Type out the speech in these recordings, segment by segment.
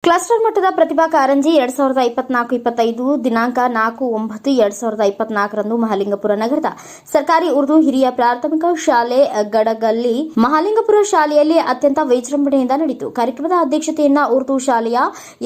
Cluster ಮಟ್ಟದ ಪ್ರತಿಭಾ ಕಾರಂಜಿ 2024-25 ದಿನಾಂಕ 4/9/2024 ರಂದು ಮಹಾಲಿಂಗಪುರ ನಗರದ ಸರ್ಕಾರಿ ಉರ್ದು ಹಿರಿಯ ಪ್ರಾಥಮಿಕ ಶಾಲೆ ಗಡಗಲ್ಲಿ ಮಹಾಲಿಂಗಪುರ ಶಾಲೆಯಲ್ಲಿ ಅತ್ಯಂತ ವಿಜೃಂಭಣೆಯಿಂದ ನಡೆಯಿತು. ಕಾರ್ಯಕ್ರಮದ ಅಧ್ಯಕ್ಷತೆಯನ್ನ ಉರ್ದು ಶಾಲೆಯ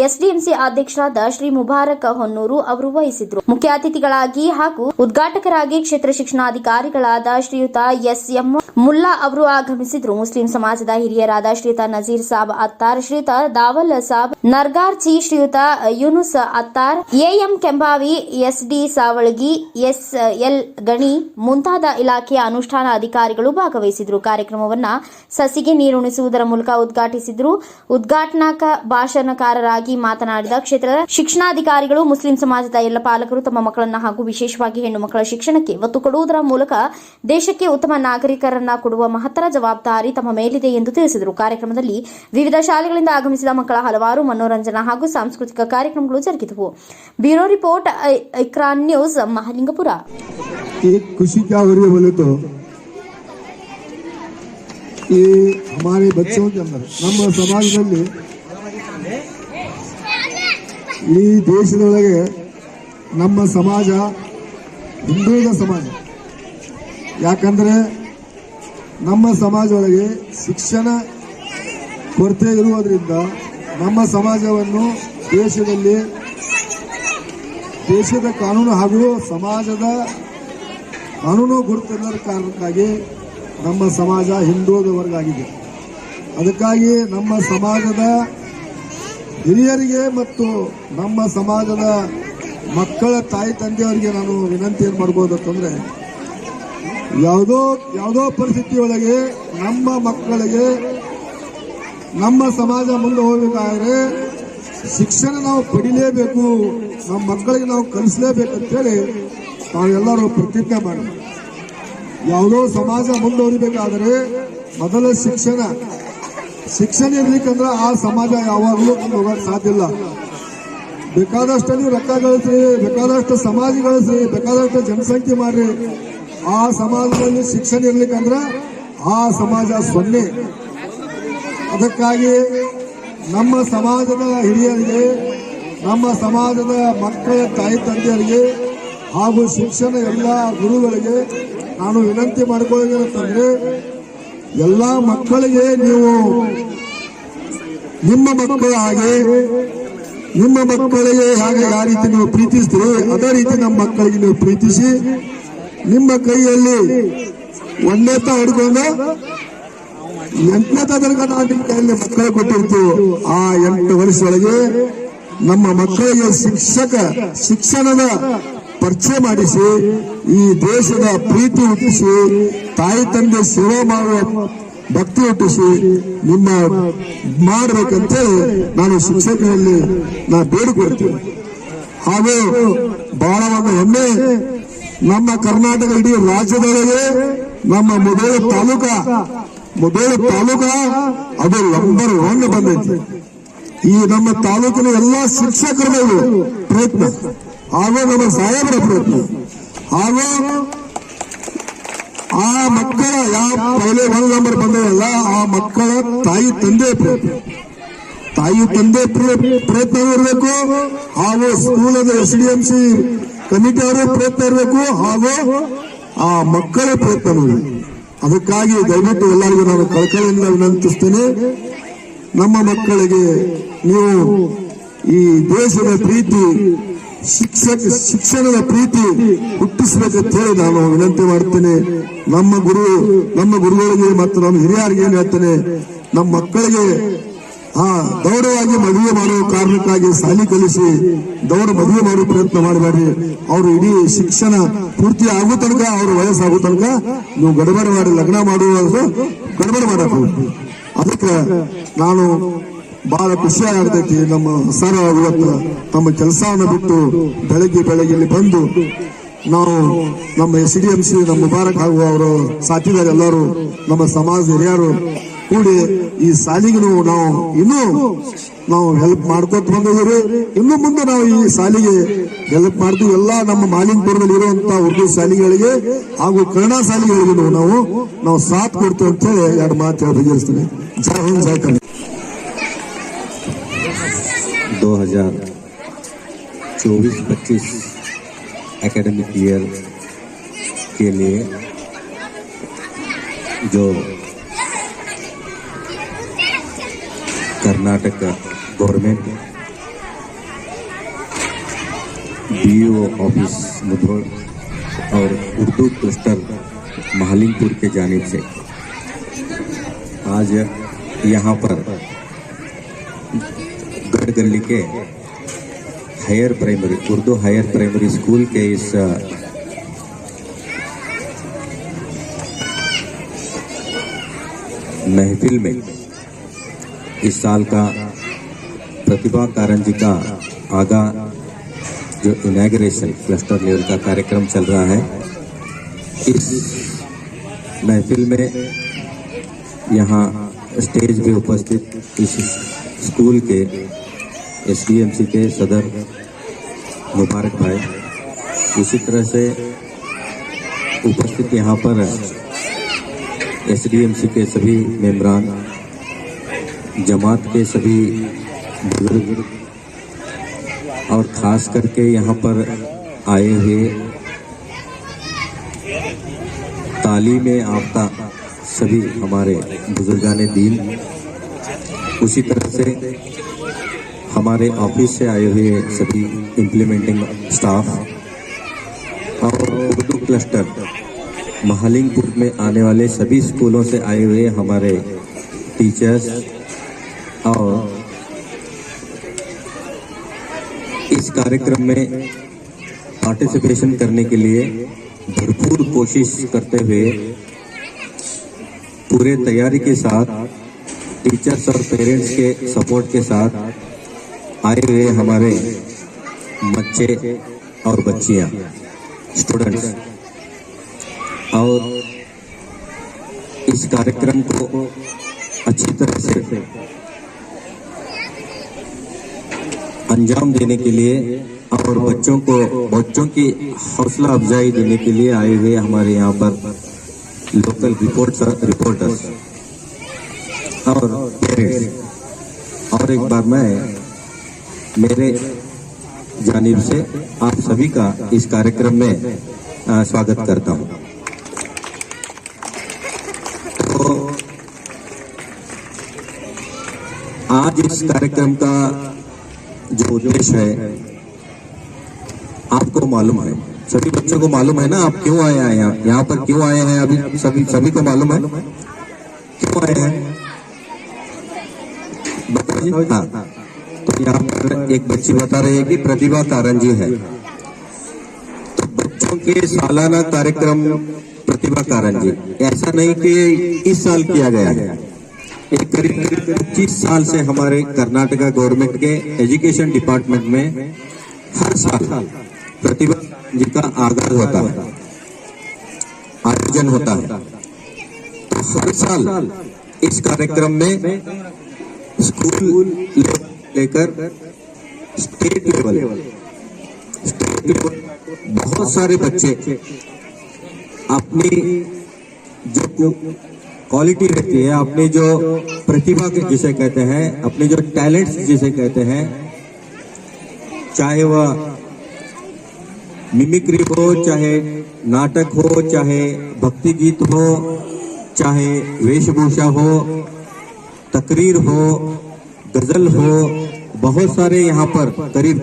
ಎಸ್ಡಿಎಂಸಿ ಅಧ್ಯಕ್ಷರಾದ ಶ್ರೀ ಮುಬಾರಕ್ ಹೊನ್ನೂರು ಅವರು ವಹಿಸಿದ್ರು. ಮುಖ್ಯ ಅತಿಥಿಗಳಾಗಿ ಹಾಗೂ ಉದ್ಘಾಟಕರಾಗಿ ಕ್ಷೇತ್ರ ಶಿಕ್ಷಣಾಧಿಕಾರಿಗಳಾದ ಶ್ರೀಯುತ ಎಸ್.ಎಂ. ಮುಲ್ಲಾ ಅವರು ಆಗಮಿಸಿದ್ರು. ಮುಸ್ಲಿಂ ಸಮಾಜದ ಹಿರಿಯರಾದ ಶ್ರೀಯುತ ನಜೀರ್ ಸಾಬ್ ಅತ್ತಾರ್, ಶ್ರೀಯುತ ದಾವಲ್ ಸಾಬ್ ನರ್ಗಾರ್ಚಿ, ಶ್ರೀಯುತ Yunus Attar, A M Kembhavi, S D Savalagi, S L Gani ಮುಂತಾದ ಇಲಾಖೆಯ ಅನುಷ್ಠಾನ ಅಧಿಕಾರಿಗಳು ಭಾಗವಹಿಸಿದ್ರು. ಕಾರ್ಯಕ್ರಮವನ್ನು ಸಸಿಗೆ ನೀರುಣಿಸುವುದರ ಮೂಲಕ ಉದ್ಘಾಟಿಸಿದ್ರು. ಉದ್ಘಾಟನಾ ಭಾಷಣಕಾರರಾಗಿ ಮಾತನಾಡಿದ ಕ್ಷೇತ್ರದ ಶಿಕ್ಷಣಾಧಿಕಾರಿಗಳು, ಮುಸ್ಲಿಂ ಸಮಾಜದ ಎಲ್ಲ ಪಾಲಕರು ತಮ್ಮ ಮಕ್ಕಳನ್ನು ಹಾಗೂ ವಿಶೇಷವಾಗಿ ಹೆಣ್ಣು ಮಕ್ಕಳ ಶಿಕ್ಷಣಕ್ಕೆ ಒತ್ತು ಕೊಡುವುದರ ಮೂಲಕ ದೇಶಕ್ಕೆ ಉತ್ತಮ ನಾಗರಿಕರನ್ನ ಕೊಡುವ ಮಹತ್ತರ ಜವಾಬ್ದಾರಿ ತಮ್ಮ ಮೇಲಿದೆ ಎಂದು ತಿಳಿಸಿದರು. ಕಾರ್ಯಕ್ರಮದಲ್ಲಿ ವಿವಿಧ ಶಾಲೆಗಳಿಂದ ಆಗಮಿಸಿದ ಮಕ್ಕಳ ಹಲವಾರು ಮನೋರಂಜನಾ ಹಾಗೂ ಸಾಂಸ್ಕೃತಿಕ ಕಾರ್ಯಕ್ರಮಗಳು ಜರುಗಿದವು. Bureau report, Ikran news, Mahalingpur. एक खुशी क्या हो रही है बोले तो कि हमारे बच्चों के अंदर ನಮ್ಮ ಸಮಾಜದಲ್ಲಿ ಈ ದೇಶದೊಳಗೆ ನಮ್ಮ ಸಮಾಜ ಹಿಂದುಳಿದ ಸಮಾಜ. ಯಾಕಂದ್ರೆ ನಮ್ಮ ಸಮಾಜದೊಳಗೆ ಶಿಕ್ಷಣ ಕೊರತೆ ಇರುವುದರಿಂದ ನಮ್ಮ ಸಮಾಜವನ್ನು ದೇಶದ ಕಾನೂನು ಹಾಗೂ ಸಮಾಜದ ಕಾನೂನು ಗುರುತಿಲ್ಲದ ಕಾರಣಕ್ಕಾಗಿ ನಮ್ಮ ಸಮಾಜ ಹಿಂದುಳಿದ ವರ್ಗ ಆಗಿದೆ. ಅದಕ್ಕಾಗಿ ನಮ್ಮ ಸಮಾಜದ ಹಿರಿಯರಿಗೆ ಮತ್ತು ನಮ್ಮ ಸಮಾಜದ ಮಕ್ಕಳ ತಾಯಿ ತಂದೆಯವರಿಗೆ ನಾನು ವಿನಂತಿ ಏನು ಮಾಡ್ಬೋದಂತಂದ್ರೆ, ಯಾವುದೋ ಪರಿಸ್ಥಿತಿಯೊಳಗೆ ನಮ್ಮ ಮಕ್ಕಳಿಗೆ ನಮ್ಮ ಸಮಾಜ ಮುಂದೆ ಹೋಗಬೇಕಾದ್ರೆ ಶಿಕ್ಷಣ ನಾವು ಪಡಿಲೇಬೇಕು, ನಮ್ಮ ಮಕ್ಕಳಿಗೆ ನಾವು ಕಲಿಸಲೇಬೇಕಂತೇಳಿ ನಾವೆಲ್ಲರೂ ಪ್ರತಿಜ್ಞೆ ಮಾಡಿ, ಯಾವುದೋ ಸಮಾಜ ಮುಂದುವರಿಬೇಕಾದ್ರೆ ಮೊದಲ ಶಿಕ್ಷಣ ಇರ್ಲಿಕ್ಕಂದ್ರೆ ಆ ಸಮಾಜ ಯಾವಾಗಲೂ ಮುಂದೆ ಹೋಗಕ್ಕೆ ಸಾಧ್ಯ ಇಲ್ಲ. ಬೇಕಾದಷ್ಟು ನೀವು ರೊಕ್ಕ ಗಳಿಸ್ರಿ, ಬೇಕಾದಷ್ಟು ಸಮಾಜ ಗಳಿಸ್ರಿ, ಬೇಕಾದಷ್ಟು ಜನಸಂಖ್ಯೆ ಮಾಡ್ರಿ, ಆ ಸಮಾಜದಲ್ಲಿ ಶಿಕ್ಷಣ ಇರ್ಲಿಕ್ಕಂದ್ರೆ ಆ ಸಮಾಜ ಸೊನ್ನೆ. ಅದಕ್ಕಾಗಿ ನಮ್ಮ ಸಮಾಜದ ಹಿರಿಯರಿಗೆ, ನಮ್ಮ ಸಮಾಜದ ಮಕ್ಕಳ ತಾಯಿ ತಂದೆಯರಿಗೆ ಹಾಗೂ ಶಿಕ್ಷಣ ಎಲ್ಲ ಗುರುಗಳಿಗೆ ನಾನು ವಿನಂತಿ ಮಾಡಿಕೊಳ್ಳೋದೇನಂತಂದ್ರೆ, ಎಲ್ಲ ಮಕ್ಕಳಿಗೆ ನೀವು ನಿಮ್ಮ ಮಕ್ಕಳಿಗೆ ಹಾಗೆ ಯಾವ ರೀತಿ ನೀವು ಪ್ರೀತಿಸ್ತೀರಿ ಅದೇ ರೀತಿ ನಮ್ಮ ಮಕ್ಕಳಿಗೆ ನೀವು ಪ್ರೀತಿಸಿ, ನಿಮ್ಮ ಕೈಯಲ್ಲಿ ಒಂದೇತ ಹಿಡ್ಕೊಂಡು 8ನೇ ತನಕ ನಾವು ನಿಮ್ಮ ಕೈಯಲ್ಲಿ ಮಕ್ಕಳು ಕೊಟ್ಟಿರ್ತೀವಿ. ಆ 8 ವರ್ಷದೊಳಗೆ ನಮ್ಮ ಮಕ್ಕಳಿಗೆ ಶಿಕ್ಷಣದ ಪರಿಚಯ ಮಾಡಿಸಿ, ಈ ದೇಶದ ಪ್ರೀತಿ ಹುಟ್ಟಿಸಿ, ತಾಯಿ ತಂದೆ ಸೇವೆ ಮಾಡುವ ಭಕ್ತಿ ಹುಟ್ಟಿಸಿ ನಿಮ್ಮ ಮಾಡಬೇಕಂತೇಳಿ ನಾನು ಶಿಕ್ಷಕರಲ್ಲಿ ಬೇಡಿಕೊಡ್ತೀನಿ. ಹಾಗೂ ಬಹಳ ಒಂದು ಹೆಮ್ಮೆ, ನಮ್ಮ ಕರ್ನಾಟಕ ಇಡೀ ರಾಜ್ಯದೊಳಗೆ ನಮ್ಮ ಮುಧೋಳ ತಾಲೂಕಾ ಅದು ನಂಬರ್ 1 ಬಂದೈತಿ. ಈ ನಮ್ಮ ತಾಲೂಕಿನ ಎಲ್ಲಾ ಶಿಕ್ಷಕರ ಪ್ರಯತ್ನ ಹಾಗೂ ನಮ್ಮ ಸಾಹೇಬರ ಪ್ರಯತ್ನ ಹಾಗೂ ಆ ಮಕ್ಕಳ ಯಾವ ಪಹಲೆ 1 ನಂಬರ್ ಬಂದವಲ್ಲ ಆ ಮಕ್ಕಳ ತಾಯಿ ತಂದೆ ಪ್ರಯತ್ನ ಇರಬೇಕು, ಹಾಗೂ ಸ್ಕೂಲದ ಎಸ್ಡಿಎಂಸಿ ಕಮಿಟಿ ಅವರ ಪ್ರಯತ್ನ ಇರಬೇಕು, ಹಾಗೂ ಆ ಮಕ್ಕಳ ಪ್ರಯತ್ನ ಇರಬೇಕು. ಅದಕ್ಕಾಗಿ ದಯವಿಟ್ಟು ಎಲ್ಲರಿಗೂ ನಾನು ಕಳಕಳಿಯಿಂದ ವಿನಂತಿಸ್ತೇನೆ, ನಮ್ಮ ಮಕ್ಕಳಿಗೆ ನೀವು ಈ ದೇಶದ ಪ್ರೀತಿ, ಶಿಕ್ಷಣದ ಪ್ರೀತಿ ಹುಟ್ಟಿಸಬೇಕಂತ ಹೇಳಿ ನಾನು ವಿನಂತಿ ಮಾಡ್ತೇನೆ. ನಮ್ಮ ಗುರುಗಳಿಗೆ ಮತ್ತು ನಮ್ಮ ಹಿರಿಯರಿಗೆ ಏನ್ ಹೇಳ್ತೇನೆ, ನಮ್ಮ ಮಕ್ಕಳಿಗೆ ದೌಡವಾಗಿ ಮದುವೆ ಮಾಡುವ ಕಾರಣಕ್ಕಾಗಿ ಶಾಲೆ ಕಲಿಸಿ ದೌಡ ಮದುವೆ ಮಾಡುವ ಪ್ರಯತ್ನ ಮಾಡಬೇಡಿ. ಅವರು ಇಡೀ ಶಿಕ್ಷಣ ಪೂರ್ತಿ ಆಗೋ ತನಕ, ಅವ್ರ ವಯಸ್ಸಾಗೋ ತನಕ ನೀವು ಗಡಬಡ ಮಾಡಿ ಲಗ್ನ ಮಾಡುವುದು ಗಡಬಡ ಮಾಡಬಹುದು. ಅದಕ್ಕೆ ನಾನು ಬಹಳ ಖುಷಿಯಾಗ್ತೈತಿ. ನಮ್ಮ ಸರ್ ಇವತ್ತು ತಮ್ಮ ಕೆಲಸವನ್ನು ಬಿಟ್ಟು ಬೆಳಗ್ಗೆ ಇಲ್ಲಿ ಬಂದು ನಾವು ನಮ್ಮ ಎಸ್ಡಿಎಂಸಿ ನಮ್ಮ ಮುಬಾರಕ್ ಹಾಗೂ ಅವರು ಸಾಥಿದಾರ ಎಲ್ಲರೂ ನಮ್ಮ ಸಮಾಜ ಹಿರಿಯರು ಕೂಡಿ ಈ ಶಾಲೆಗೆ ನಾವು ಹೆಲ್ಪ್ ಮಾಡ್ಕೊತ ಬಂದಿದ್ದೀವಿ. ಇನ್ನು ಮುಂದೆ ನಾವು ಈ ಶಾಲೆಗೆ ಹೆಲ್ಪ್ ಮಾಡ್ತೀವಿ. ಎಲ್ಲ ನಮ್ಮ ಮಾಲಿಂಗಪುರದಲ್ಲಿ ಇರುವಂತಹ ಉರ್ದು ಶಾಲೆಗಳಿಗೆ ಹಾಗೂ ಕನ್ನಡ ಶಾಲೆಗಳಿಗೆ ನಾವು ಸಾಥ್ ಕೊಡ್ತೀವಿ ಅಂತ ಹೇಳಿ 2 ಮಾತು ಬಗೆಹರಿಸ್ತೀನಿ. ಜೈ ಹಿಂದ್, ಜೈ ಕನ್ನಡ. 2024-25 एकेडमिक ईयर के लिए जो Karnataka government BEO office Mudhol और उर्दू क्लस्टर महालिंगपुर के जानिब से आज यहाँ पर गढ़गली के higher primary Urdu higher primary school के इस महफिल में इस साल का प्रतिभा कारंजी का आगा जो इनॉग्रेशन क्लस्टर लेवल का कार्यक्रम चल रहा है। इस महफिल में यहाँ स्टेज पे उपस्थित इस स्कूल के एसडीएमसी के सदर मुबारक भाई, इसी तरह से उपस्थित यहाँ पर एसडीएमसी के सभी मेंबरान, जमात के सभी बुजुर्ग और खास करके यहाँ पर आए हुए तालीम याफ्ता सभी हमारे बुजुर्गाने दीन, उसी तरह से हमारे ऑफिस से आए हुए सभी इम्प्लीमेंटिंग स्टाफ और उर्दू क्लस्टर महालिंगपुर में आने वाले सभी स्कूलों से आए हुए हमारे टीचर्स और इस कार्यक्रम में पार्टिसिपेशन करने के लिए भरपूर कोशिश करते हुए पूरे तैयारी के साथ टीचर्स और पेरेंट्स के सपोर्ट के साथ आए हुए हमारे बच्चे और बच्चियां स्टूडेंट्स और इस कार्यक्रम को अच्छी तरह से अंजाम देने के लिए और बच्चों की हौसला अफजाई देने के लिए आए हुए हमारे यहाँ पर लोकल रिपोर्टर्स और पेरेंट्स। और एक बार मैं मेरे जानिब से आप सभी का इस कार्यक्रम में स्वागत करता हूँ। तो आज इस कार्यक्रम का जो उद्देश्य है आपको मालूम है, सभी बच्चों को मालूम है ना, आप क्यों आए हैं यहाँ पर क्यों आए हैं, अभी सभी को मालूम है क्यों आए हैं, बताइए। हाँ, तो यहाँ पर एक बच्ची बता रही है कि प्रतिभा कारंजी है, तो बच्चों के सालाना कार्यक्रम प्रतिभा कारंजी ऐसा नहीं कि इस साल किया गया है, एक करीब 25 साल से हमारे कर्नाटका गवर्नमेंट के एजुकेशन डिपार्टमेंट में हर साल प्रतिभा जी का आगाज होता है, आयोजन होता है। तो हर साल इस कार्यक्रम में स्कूल लेकर स्टेट लेवल बहुत सारे बच्चे अपनी जो क्वालिटी रहती है, अपनी जो प्रतिभा जिसे कहते हैं, अपने जो टैलेंट्स जिसे कहते हैं, चाहे वह मिमिक्री हो, चाहे नाटक हो, चाहे भक्ति गीत हो, चाहे वेशभूषा हो, तकरीर हो, गजल हो, बहुत सारे यहाँ पर करीब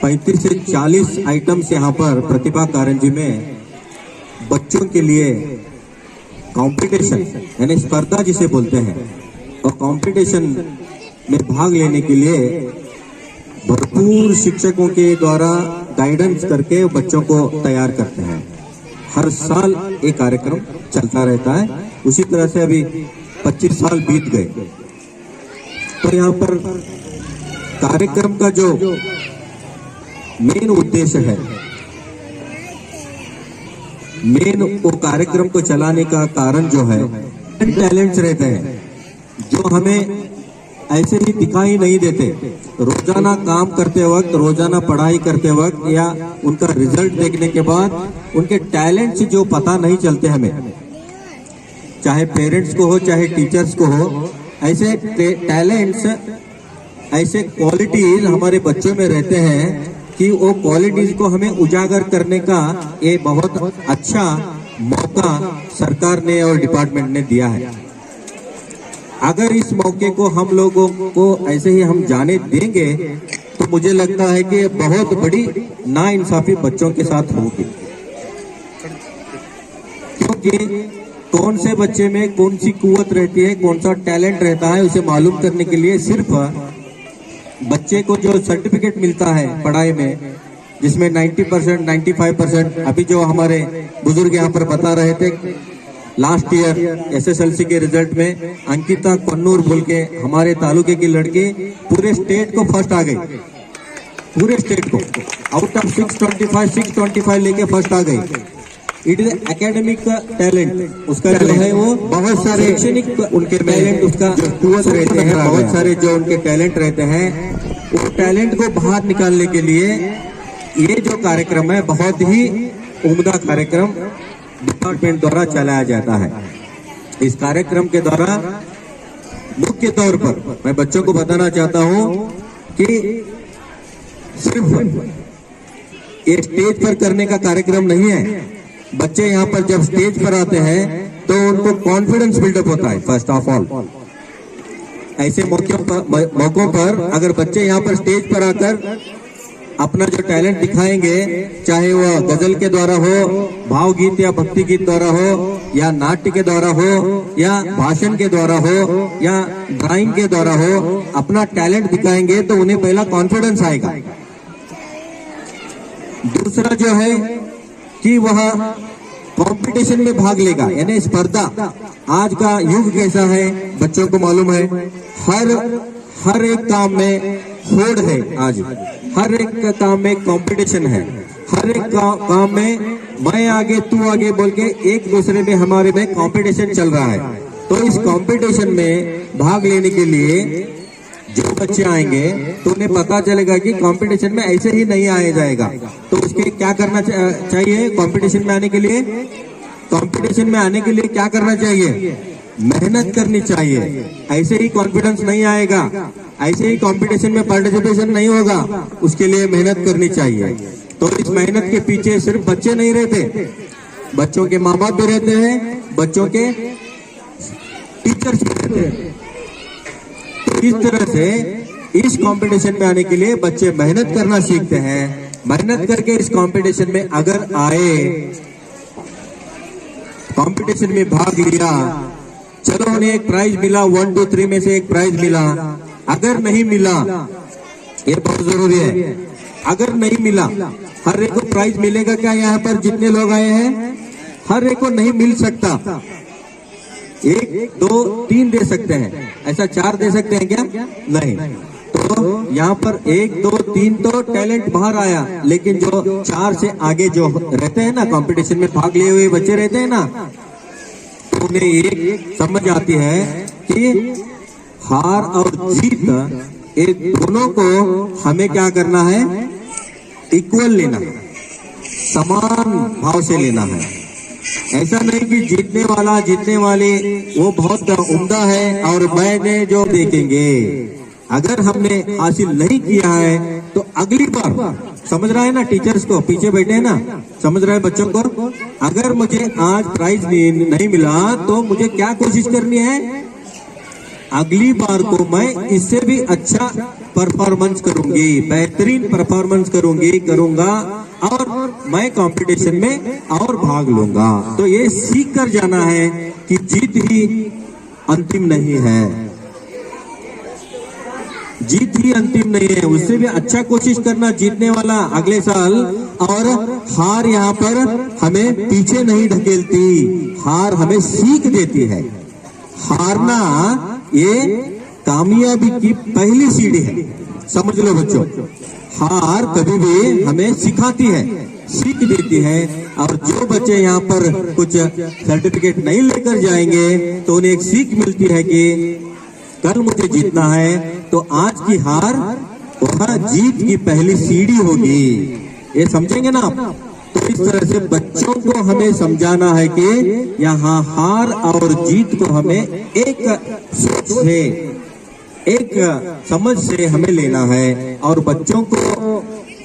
35 से 40 आइटम्स यहाँ पर प्रतिभा कारंजी में बच्चों के लिए कंपटीशन यानी स्पर्धा जिसे बोलते हैं, और कंपटीशन में भाग लेने के लिए भरपूर शिक्षकों के द्वारा गाइडेंस करके बच्चों को तैयार करते हैं। हर साल एक कार्यक्रम चलता रहता है। उसी तरह से अभी 25 साल बीत गए। तो यहाँ पर कार्यक्रम का जो मेन उद्देश्य है, मेन वो कार्यक्रम को चलाने का कारण जो है, टैलेंट्स रहते हैं जो हमें ऐसे ही दिखाई नहीं देते। रोजाना काम करते वक्त, रोजाना पढ़ाई करते वक्त या उनका रिजल्ट देखने के बाद उनके टैलेंट्स जो पता नहीं चलते हमें, चाहे पेरेंट्स को हो चाहे टीचर्स को हो, ऐसे टैलेंट्स ऐसे क्वालिटीज हमारे बच्चों में रहते हैं कि वो क्वालिटीज को हमें उजागर करने का ये बहुत अच्छा मौका सरकार ने और डिपार्टमेंट ने दिया है। अगर इस मौके को हम लोगों को ऐसे ही हम जाने देंगे तो मुझे लगता है कि बहुत बड़ी नाइंसाफी बच्चों के साथ होगी, क्योंकि कौन से बच्चे में कौन सी कुव्वत रहती है, कौन सा टैलेंट रहता है, उसे मालूम करने के लिए सिर्फ बच्चे को जो सर्टिफिकेट मिलता है पढ़ाई में, जिसमें 90%, 95%, अभी जो हमारे बुजुर्ग यहाँ पर बता रहे थे, लास्ट ईयर SSLC के रिजल्ट में अंकिता कन्नूर बोल के हमारे तालुके की लड़की पूरे स्टेट को फर्स्ट आ गई, पूरे स्टेट को आउट ऑफ 625 लेके फर्स्ट आ गई। इट इज एकेडमिक टैलेंट, उसका जो है वो बहुत सारे शैक्षणिक उनके टैलेंट, उसका कुव्वत रहते हैं, बहुत सारे जो उनके टैलेंट रहते हैं, उस टैलेंट को बाहर निकालने के लिए ये जो कार्यक्रम है बहुत ही उम्दा कार्यक्रम डिपार्टमेंट द्वारा चलाया जाता है। इस कार्यक्रम के द्वारा मुख्य तौर पर मैं बच्चों को बताना चाहता हूं कि सिर्फ ये स्टेज पर करने का कार्यक्रम नहीं है। बच्चे यहाँ पर जब स्टेज पर आते हैं तो उनको कॉन्फिडेंस बिल्डअप होता है। फर्स्ट ऑफ ऑल ऐसे मौकों पर अगर बच्चे यहाँ पर स्टेज पर आकर अपना जो टैलेंट दिखाएंगे, चाहे वह गजल के द्वारा हो, भावगीत या भक्ति गीत द्वारा हो, या नाट्य के द्वारा हो, या भाषण के द्वारा हो, या ड्राइंग के द्वारा हो, अपना टैलेंट दिखाएंगे तो उन्हें पहला कॉन्फिडेंस आएगा। दूसरा जो है कि वह कंपटीशन में भाग लेगा, यानी स्पर्धा। आज का युग कैसा है बच्चों को मालूम है, हर एक काम में होड़ है, आज हर एक काम में कंपटीशन है, हर एक काम में मैं आगे तू आगे बोल के एक दूसरे में हमारे में कंपटीशन चल रहा है। तो इस कंपटीशन में भाग लेने के लिए जो बच्चे आएंगे तो उन्हें पता चलेगा कि कंपटीशन में ऐसे ही नहीं आया जाएगा। तो उसके क्या करना चाहिए? कंपटीशन में आने के लिए, कंपटीशन में आने के लिए क्या करना चाहिए? मेहनत करनी चाहिए। ऐसे ही कॉन्फिडेंस नहीं आएगा, ऐसे ही कंपटीशन में पार्टिसिपेशन नहीं होगा, उसके लिए मेहनत करनी चाहिए। तो इस मेहनत के पीछे सिर्फ बच्चे नहीं रहते, बच्चों के माँ बाप भी रहते हैं, बच्चों के टीचर्स भी रहते हैं। तो इस तरह से इस कंपटीशन में आने के लिए बच्चे मेहनत करना सीखते हैं। मेहनत करके इस कंपटीशन में अगर आए, कंपटीशन में भाग लिया, चलो उन्हें एक प्राइज मिला, 1, 2, 3 में से एक प्राइज मिला। अगर नहीं मिला, ये बहुत जरूरी है, अगर नहीं मिला, हर एक को प्राइज मिलेगा क्या? यहाँ पर जितने लोग आए हैं हर एक को नहीं मिल सकता। 1, 2, 3 दे सकते हैं, ऐसा 4 दे सकते हैं क्या? नहीं। तो यहाँ पर 1, 2, 3 तो टैलेंट बाहर आया, लेकिन जो 4 से आगे जो रहते हैं ना, कंपटीशन में भाग लिए हुए बच्चे रहते हैं ना, तो उन्हें एक समझ आती है कि हार और जीत ये दोनों को हमें क्या करना है? इक्वल लेना है, समान भाव से लेना है। ऐसा नहीं कि जीतने वाला जीतने वाली वो बहुत उम्दा है और मैंने जो देखेंगे। अगर हमने हासिल नहीं किया है तो अगली बार, समझ रहा है ना, टीचर्स को पीछे बैठे हैं ना, समझ रहे हैं बच्चों को, अगर मुझे आज प्राइज नहीं मिला तो मुझे क्या कोशिश करनी है? अगली बार को मैं इससे भी अच्छा परफॉर्मेंस करूंगी, बेहतरीन परफॉर्मेंस करूंगा और मैं कंपटीशन में और भाग लूंगा। तो ये सीख कर जाना है कि जीत ही अंतिम नहीं है, जीत ही अंतिम नहीं है, उससे भी अच्छा कोशिश करना जीतने वाला अगले साल। और हार यहाँ पर हमें पीछे नहीं ढकेलती, हार हमें सीख देती है। हारना ये कामयाबी की पहली सीढ़ी है, समझ लो बच्चों। हार कभी भी हमें सिखाती है, सीख देती है। और जो बच्चे यहाँ पर कुछ सर्टिफिकेट नहीं लेकर जाएंगे तो उन्हें एक सीख मिलती है कि कल मुझे जीतना है, तो आज की हार वह जीत की पहली सीढ़ी होगी। ये समझेंगे ना आप? तो इस तरह से बच्चों को हमें समझाना है कि यहाँ हार और जीत को हमें एक सोच से एक समझ से हमें लेना है और बच्चों को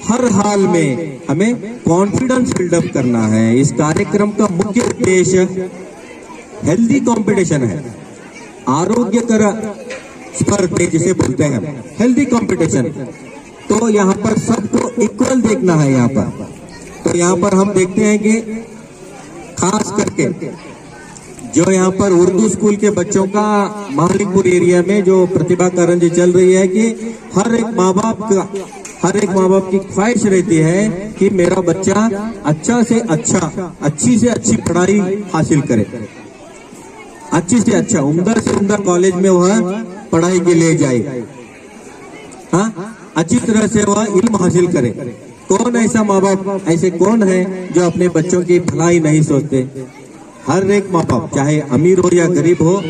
हर हाल में हमें कॉन्फिडेंस बिल्डअप करना है। इस कार्यक्रम का मुख्य उद्देश्य हेल्दी कंपटीशन है, आरोग्यकर स्पर्धा जिसे बोलते हैं, हेल्दी कंपटीशन। तो यहाँ पर सबको इक्वल देखना है। यहाँ पर तो यहाँ पर हम देखते हैं कि खास करके जो यहाँ पर उर्दू स्कूल के बच्चों का महालिंगपुर एरिया में जो प्रतिभा कारंजी चल रही है कि हर एक माँ बाप की ख्वाहिश रहती है कि मेरा बच्चा अच्छा से अच्छा, अच्छी से अच्छी पढ़ाई हासिल करे, अच्छी से अच्छा, उम्दा से उम्दा कॉलेज में वह पढ़ाई के लिए जाए, हाँ, अच्छी तरह से वह इल्म हासिल करे। कौन ऐसा माँ बाप, ऐसे कौन है जो अपने बच्चों की भलाई नहीं सोचते? हर एक माँ बाप, चाहे अमीर हो या गरीब हो,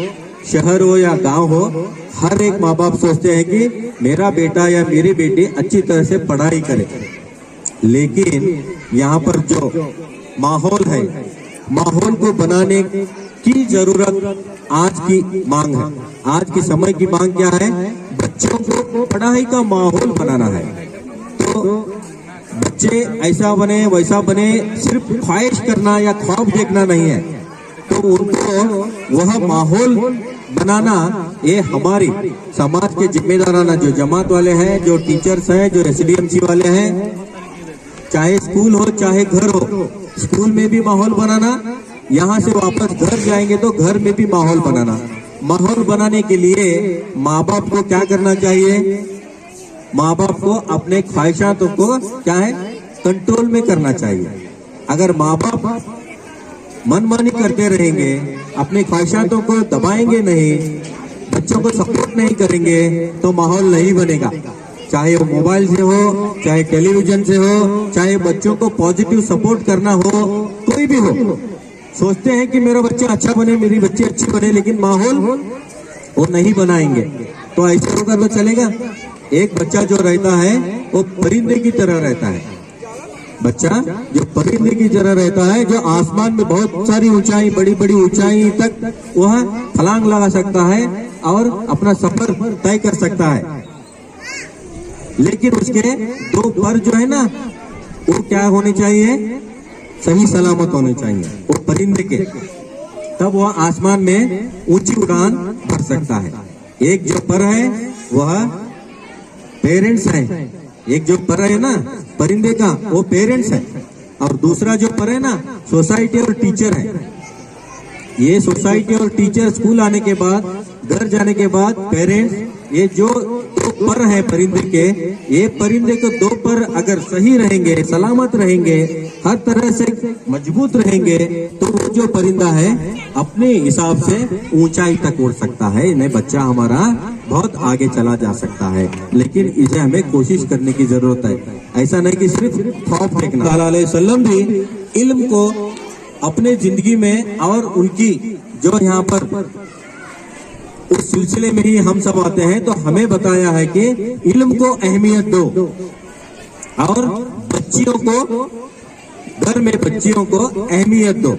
शहर हो या गांव हो, हर एक माँ बाप सोचते हैं कि मेरा बेटा या मेरी बेटी अच्छी तरह से पढ़ाई करे। लेकिन यहाँ पर जो माहौल है, माहौल को बनाने की जरूरत आज की मांग है। आज के समय की मांग क्या है? बच्चों को पढ़ाई का माहौल बनाना है। तो बच्चे ऐसा बने वैसा बने, सिर्फ ख्वाहिश करना या ख्वाब देखना नहीं है। तो उनको वह माहौल बनाना ये हमारी समाज के जिम्मेदाराना, जो जमात वाले हैं, जो टीचर्स हैं, जो एसडीएमसी वाले हैं, चाहे स्कूल हो चाहे घर हो, स्कूल में भी माहौल बनाना, यहाँ से वापस घर जाएंगे तो घर में भी माहौल बनाना। माहौल बनाने के लिए माँ बाप को क्या करना चाहिए? माँ बाप को अपने ख्वाहिशातों को क्या है, कंट्रोल में करना चाहिए। अगर माँ बाप मनमानी करते रहेंगे, अपने ख्वाहिशातों को दबाएंगे नहीं, बच्चों को सपोर्ट नहीं करेंगे, तो माहौल नहीं बनेगा। चाहे वो मोबाइल से हो, चाहे टेलीविजन से हो, चाहे बच्चों को पॉजिटिव सपोर्ट करना हो, कोई भी हो, सोचते हैं कि मेरा बच्चा अच्छा बने, मेरी बच्ची अच्छी बने, लेकिन माहौल वो नहीं बनाएंगे तो ऐसे होकर तो चलेगा। एक बच्चा जो रहता है वो परिंदे की तरह रहता है। बच्चा जो परिंदे की तरह रहता है, जो आसमान में बहुत सारी ऊंचाई, बड़ी बड़ी ऊंचाई तक वह छलांग लगा सकता है और अपना सफर तय कर सकता है। लेकिन उसके दो पर जो है ना, वो क्या होने चाहिए? सही सलामत होने चाहिए वो परिंदे के, तब वह आसमान में ऊंची उड़ान भर सकता है। एक जो पर है वह पेरेंट्स है, एक जो पर है ना परिंदे का वो पेरेंट्स है, और दूसरा जो पर है ना सोसाइटी और टीचर है। ये सोसाइटी और टीचर स्कूल आने के बाद, घर जाने के बाद पेरेंट्स, ये जो दो पर है परिंदे के, ये परिंदे के दो पर अगर सही रहेंगे, सलामत रहेंगे, हर तरह से मजबूत रहेंगे, तो वो जो परिंदा है अपने हिसाब से ऊंचाई तक उड़ सकता है। इन्हें बच्चा हमारा बहुत आगे चला जा सकता है, लेकिन इसे हमें कोशिश करने की जरूरत है। ऐसा नहीं कि सिर्फ ख्वाब देखना। सल्लल्लाहु अलैहि वसल्लम भी इल्म को अपने जिंदगी में, और उनकी जो यहाँ पर उस सिलसिले में ही हम सब आते हैं, तो हमें बताया है कि इल्म को अहमियत दो, और बच्चियों को, घर में बच्चियों को अहमियत दो।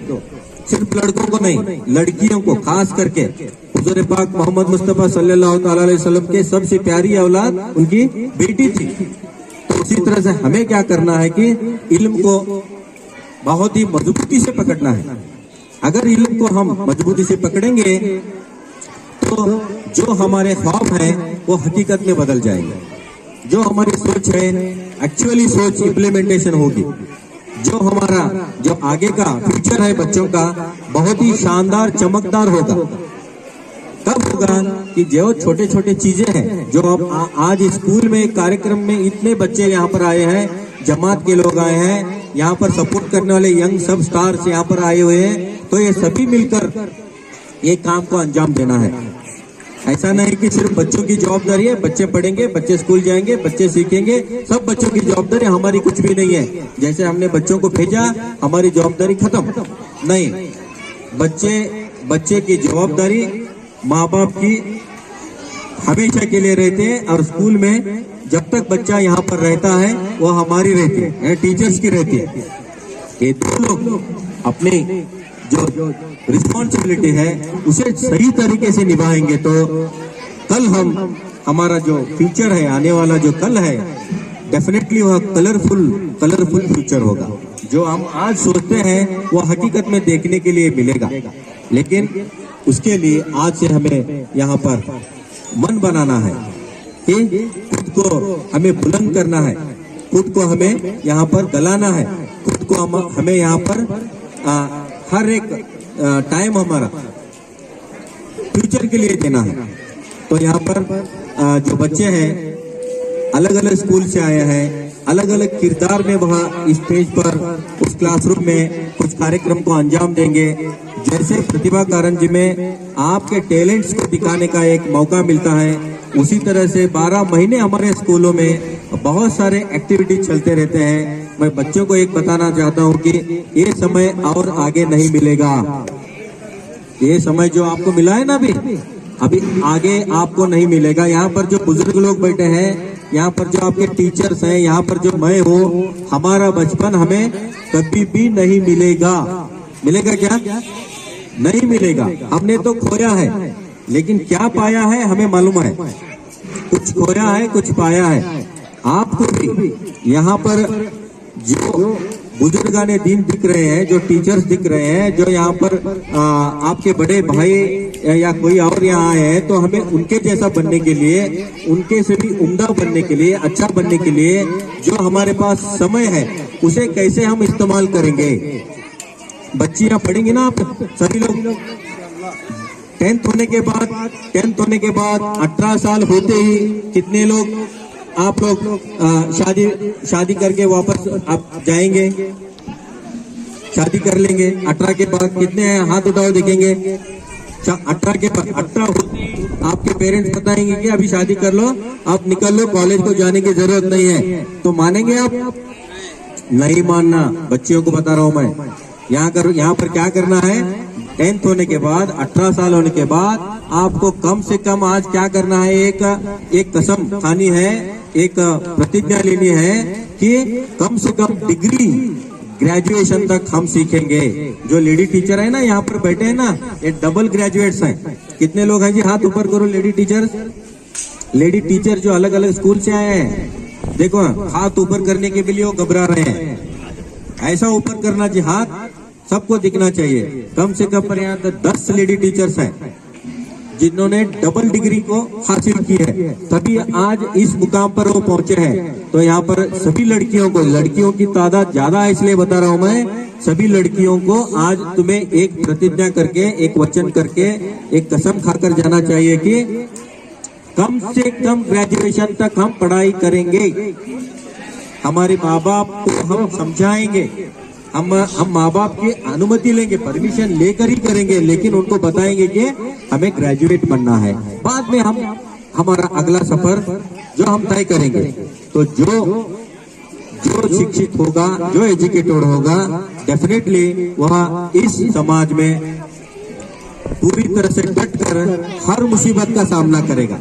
सिर्फ लड़कों को नहीं, लड़कियों को खास करके। हुजूर पाक मोहम्मद मुस्तफा सल्लल्लाहु अलैहि वसल्लम के सबसे प्यारी औलाद उनकी बेटी थी। तो उसी तरह से हमें क्या करना है कि इल्म को बहुत ही मजबूती से पकड़ना है। अगर इल्म को हम मजबूती से पकड़ेंगे तो जो हमारे ख्वाब हैं वो हकीकत में बदल जाएंगे। जो हमारी सोच है एक्चुअली सोच इम्प्लीमेंटेशन होगी। जो हमारा जो आगे का फ्यूचर है बच्चों का बहुत ही शानदार चमकदार होगा। कब होगा कि जो छोटे छोटे चीजें हैं, जो अब आज स्कूल में कार्यक्रम में इतने बच्चे यहाँ पर आए हैं, जमात के लोग आए हैं, यहाँ पर सपोर्ट करने वाले यंग सब स्टार्स यहाँ पर आए हुए हैं, तो ये सभी मिलकर ये काम को अंजाम देना है। ऐसा नहीं कि सिर्फ बच्चों की जवाबदारी है, बच्चे पढ़ेंगे, बच्चे स्कूल जाएंगे, बच्चे सीखेंगे, सब बच्चों की जवाबदारी, हमारी कुछ भी नहीं है। जैसे हमने बच्चों को भेजा, हमारी जवाबदारी खत्म नहीं। बच्चे की जवाबदारी माँ बाप की हमेशा के लिए रहते हैं, और स्कूल में जब तक बच्चा यहाँ पर रहता है वो हमारी रहती है, टीचर्स की रहती है। ये दो लोग अपनी जो रिस्पॉन्सिबिलिटी है उसे सही तरीके से निभाएंगे तो कल हम हमारा जो फ्यूचर है, आने वाला जो कल है, डेफिनेटली वह कलरफुल फ्यूचर होगा। जो हम आज सोचते हैं वो हकीकत में देखने के लिए मिलेगा, लेकिन उसके लिए आज से हमें यहाँ पर मन बनाना है कि खुद को हमें बुलंद करना है, खुद को हमें यहाँ पर गलाना है, खुद को हमें यहाँ पर हर एक टाइम हमारा फ्यूचर के लिए देना है। तो यहाँ पर जो बच्चे हैं अलग अलग स्कूल से आए हैं, अलग अलग किरदार में वहाँ स्टेज पर उस क्लासरूम में कुछ कार्यक्रम को अंजाम देंगे। जैसे प्रतिभा कारंजी में आपके टैलेंट्स को दिखाने का एक मौका मिलता है, उसी तरह से 12 महीने हमारे स्कूलों में बहुत सारे एक्टिविटी चलते रहते हैं। मैं बच्चों को एक बताना चाहता हूँ कि ये समय और आगे नहीं मिलेगा। ये समय जो आपको मिला है ना अभी आगे आपको नहीं मिलेगा। यहाँ पर जो बुजुर्ग लोग बैठे हैं, यहाँ पर जो आपके टीचर्स हैं, यहाँ पर जो मैं हूँ, हमारा बचपन हमें कभी भी नहीं मिलेगा। मिलेगा क्या? नहीं मिलेगा। हमने तो खोया है, लेकिन क्या पाया है हमें मालूम है। कुछ खोया है, कुछ पाया है। आपको भी यहाँ पर जो बुजुर्गाने दिन दिख रहे हैं, जो टीचर्स दिख रहे हैं, जो यहाँ पर आपके बड़े भाई या कोई और यहाँ आए हैं, तो हमें उनके जैसा बनने के लिए, उनके से भी उम्दा बनने के लिए, अच्छा बनने के लिए जो हमारे पास समय है उसे कैसे हम इस्तेमाल करेंगे। बच्चियां पढ़ेंगी ना, आप सभी लोग 10th होने के बाद 18 साल होते ही कितने लोग आप लोग शादी करके वापस आप जाएंगे, शादी कर लेंगे। 18 के बाद कितने हैं? हाथ उठाओ देखेंगे। 18 के बाद 18 होते आपके पेरेंट्स बताएंगे कि अभी शादी कर लो, आप निकल लो, कॉलेज को जाने की जरूरत नहीं है। तो मानेंगे आप? नहीं मानना। बच्चियों को बता रहा हूं मैं। यहाँ पर क्या करना है? 10th होने के बाद, 18 साल होने के बाद आपको कम से कम आज क्या करना है? एक कसम खानी है, एक प्रतिज्ञा लेनी है कि कम से कम डिग्री ग्रेजुएशन तक हम सीखेंगे। जो लेडी टीचर है ना, यहाँ पर बैठे हैं ना, ये डबल ग्रेजुएट्स हैं। कितने लोग हैं जी? हाथ ऊपर करो। लेडी टीचर जो अलग अलग स्कूल से आए हैं, देखो हाथ ऊपर करने के लिए वो घबरा रहे हैं। ऐसा ऊपर करना जी, हाथ सबको दिखना चाहिए। कम से कम पर यहाँ 10 लेडी टीचर्स हैं जिन्होंने डबल डिग्री को हासिल की है, तभी आज इस मुकाम पर वो पहुंचे हैं। तो यहाँ पर सभी लड़कियों की तादाद ज्यादा है, इसलिए बता रहा हूँ मैं। सभी लड़कियों को आज तुम्हें एक प्रतिज्ञा करके, एक वचन करके, एक कसम खाकर जाना चाहिए कि कम से कम ग्रेजुएशन तक हम पढ़ाई करेंगे। हमारे माँ बाप को हम समझाएंगे, हम माँ बाप की अनुमति लेंगे, परमिशन लेकर ही करेंगे, लेकिन उनको बताएंगे कि हमें ग्रेजुएट बनना है। बाद में हम हमारा अगला सफर जो हम तय करेंगे। तो जो शिक्षित होगा, जो एजुकेटेड होगा, डेफिनेटली वह इस समाज में पूरी तरह से डट कर हर मुसीबत का सामना करेगा।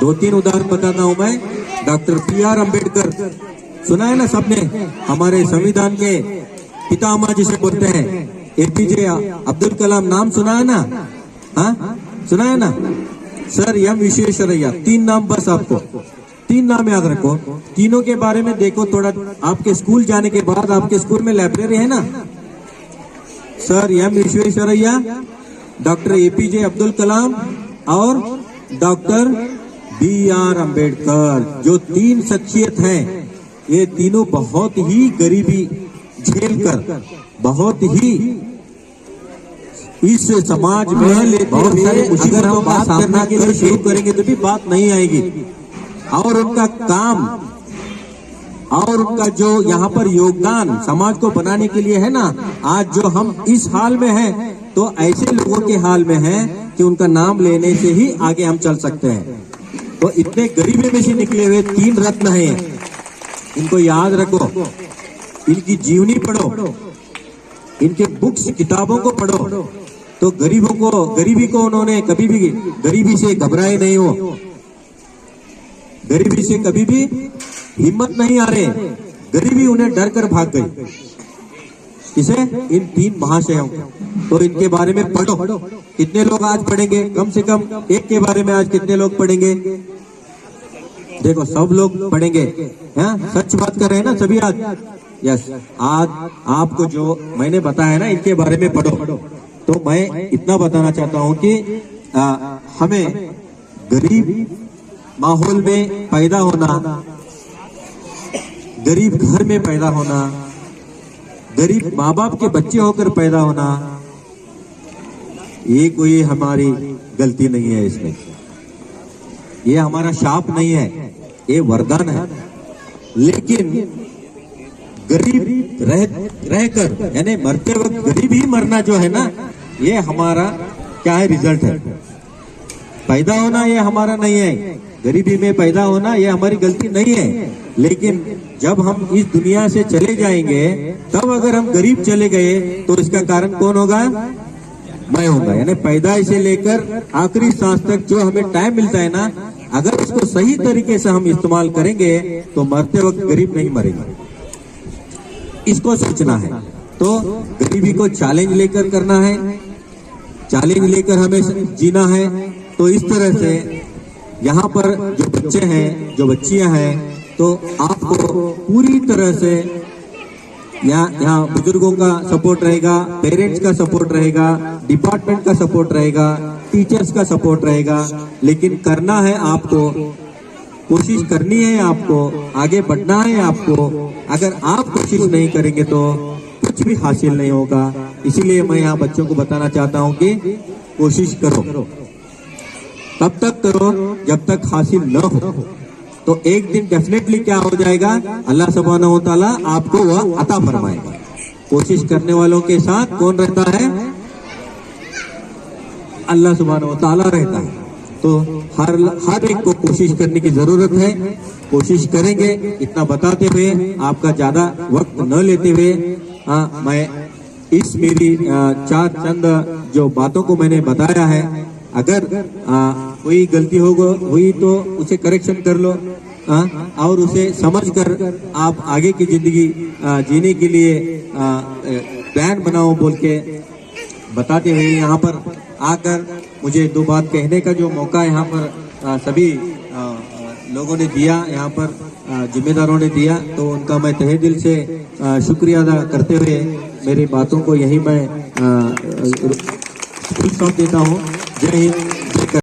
2-3 उदाहरण बताता हूं मैं। डॉक्टर PR अम्बेडकर, सुना है ना सबने? हमारे संविधान के पितामह जिसे बोलते हैं। APJ अब्दुल कलाम, नाम सुना है ना? हाँ, सुना है ना? Sir M Visvesvaraya. 3 नाम, बस आपको 3 नाम याद रखो। तीनों के बारे में देखो थोड़ा। आपके स्कूल जाने के बाद आपके स्कूल में लाइब्रेरी है ना? Sir M Visvesvaraya, doctor APJ Abdul Kalam और डॉक्टर BR अम्बेडकर। जो 3 शख्सियत हैं, ये तीनों बहुत ही गरीबी झेलकर, बहुत ही इस समाज में बहुत सारे मुसीबतों का सामना के लिए शुरू करेंगे तो भी बात नहीं आएगी। और उनका काम और उनका जो यहाँ पर योगदान समाज को बनाने के लिए है ना, आज जो हम इस हाल में हैं, तो ऐसे लोगों के हाल में हैं कि उनका नाम लेने से ही आगे हम चल सकते हैं। तो इतने गरीबी में से निकले हुए 3 रत्न हैं, इनको याद रखो। इनकी जीवनी पढ़ो, इनके बुक्स, किताबों को पढ़ो, तो गरीबी को उन्होंने कभी भी गरीबी से घबराए नहीं हो, गरीबी से कभी भी हिम्मत नहीं आ रहे। गरीबी उन्हें डर कर भाग गई। इसे इन 3 महाशयों, तो इनके बारे में पढ़ो। कितने लोग आज पढ़ेंगे? कम से कम एक के बारे में आज कितने लोग पढ़ेंगे? देखो सब लोग पढ़ेंगे, हैं? सच बात कर रहे हैं ना सभी आज? यस, आज आपको जो मैंने बताया ना इनके बारे में पढ़ो। तो मैं इतना बताना चाहता हूँ कि हमें गरीब माहौल में पैदा होना, गरीब घर में पैदा होना, गरीब माँ बाप के बच्चे होकर पैदा होना, ये कोई हमारी गलती नहीं है। इसमें ये हमारा शाप नहीं है, ये वरदान है। लेकिन गरीब रहकर यानी मरते वक्त गरीब ही मरना जो है ना, ये हमारा क्या है, रिजल्ट है। पैदा होना ये हमारा नहीं है, गरीबी में पैदा होना ये हमारी गलती नहीं है। लेकिन जब हम इस दुनिया से चले जाएंगे, तब अगर हम गरीब चले गए तो इसका कारण कौन होगा? मैं होगा। यानी पैदाइश से लेकर आखिरी सांस तक जो हमें टाइम मिलता है ना, अगर उसको सही तरीके से हम इस्तेमाल करेंगे तो मरते वक्त गरीब नहीं मरेंगे। इसको सोचना है। तो गरीबी को चैलेंज लेकर करना है, चैलेंज लेकर हमें जीना है। तो इस तरह से यहाँ पर जो बच्चे हैं, जो बच्चियां हैं, तो आपको पूरी तरह से यहाँ बुजुर्गों का सपोर्ट रहेगा, पेरेंट्स का सपोर्ट रहेगा, डिपार्टमेंट का सपोर्ट रहेगा, टीचर्स का सपोर्ट रहेगा। लेकिन करना है आपको, कोशिश करनी है आपको, आगे बढ़ना है आपको। अगर आप कोशिश नहीं करेंगे तो कुछ भी हासिल नहीं होगा। इसीलिए मैं यहाँ बच्चों को बताना चाहता हूँ कि कोशिश करो, तब तक करो जब तक हासिल न हो। तो एक दिन डेफिनेटली क्या हो जाएगा, अल्लाह सुब्हानहू व तआला आपको वह अता फरमाएगा। कोशिश करने वालों के साथ कौन रहता है? अल्लाह सुब्हानहू व तआला रहता है। तो हर एक को कोशिश करने की जरूरत है। कोशिश करेंगे, इतना बताते हुए, आपका ज्यादा वक्त न लेते हुए, मैं इस मेरी चार चंद जो बातों को मैंने बताया है, अगर कोई गलती हुई तो उसे करेक्शन कर लो, और उसे समझकर आप आगे की जिंदगी जीने के लिए प्लान बनाओ बोल के बताते हुए यहाँ पर आकर मुझे दो बात कहने का जो मौका यहाँ पर सभी लोगों ने दिया, यहाँ पर जिम्मेदारों ने दिया, तो उनका मैं तहे दिल से शुक्रिया अदा करते हुए मेरी बातों को यही मैं फुल स्टॉप देता हूँ। जय हिंद।